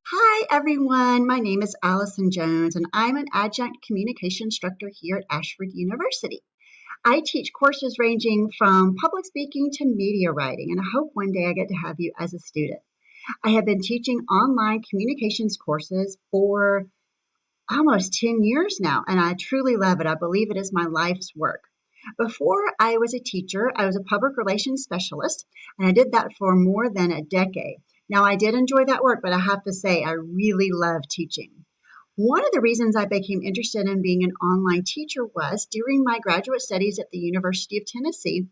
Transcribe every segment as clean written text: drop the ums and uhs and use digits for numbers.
Hi, everyone. My name is Allison Jones, and I'm an adjunct communication instructor here at Ashford University. I teach courses ranging from public speaking to media writing, and I hope one day I get to have you as a student. I have been teaching online communications courses for almost 10 years now, and I truly love it. I believe it is my life's work. Before I was a teacher, I was a public relations specialist, and I did that for more than a decade. Now, I did enjoy that work, but I have to say, I really love teaching. One of the reasons I became interested in being an online teacher was during my graduate studies at the University of Tennessee,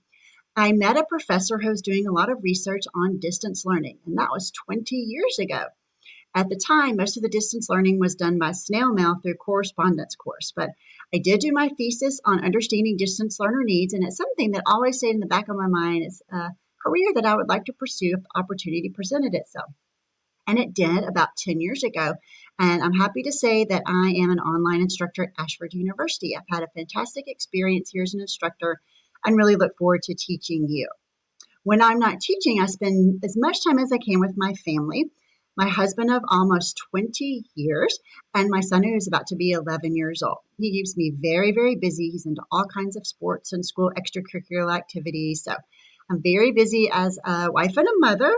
I met a professor who was doing a lot of research on distance learning, and that was 20 years ago. At the time, most of the distance learning was done by snail mail through correspondence course, but I did do my thesis on understanding distance learner needs, and it's something that always stayed in the back of my mind as a career that I would like to pursue if the opportunity presented itself. And it did about 10 years ago. And I'm happy to say that I am an online instructor at Ashford University. I've had a fantastic experience here as an instructor and really look forward to teaching you. When I'm not teaching, I spend as much time as I can with my family, my husband of almost 20 years, and my son who is about to be 11 years old. He keeps me very, very busy. He's into all kinds of sports and school extracurricular activities. So I'm very busy as a wife and a mother.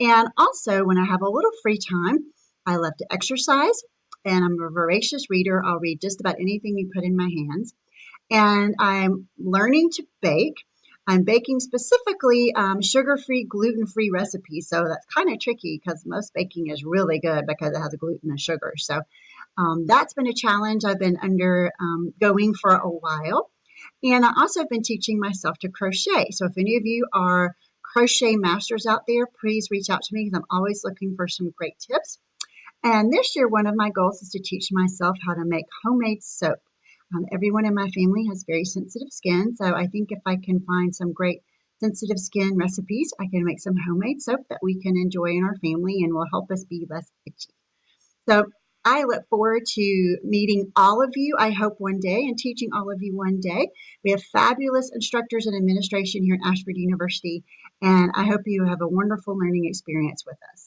And also, when I have a little free time, I love to exercise, and I'm a voracious reader. I'll read just about anything you put in my hands. And I'm learning to bake. I'm baking specifically sugar-free, gluten-free recipes. So that's kind of tricky because most baking is really good because it has gluten and sugar. So that's been a challenge I've been undergoing for a while. And I also have been teaching myself to crochet. So if any of you are crochet masters out there, please reach out to me because I'm always looking for some great tips. And this year, one of my goals is to teach myself how to make homemade soap. Everyone in my family has very sensitive skin, so I think if I can find some great sensitive skin recipes, I can make some homemade soap that we can enjoy in our family and will help us be less itchy. So I look forward to meeting all of you, I hope one day, and teaching all of you one day. We have fabulous instructors and administration here at Ashford University, and I hope you have a wonderful learning experience with us.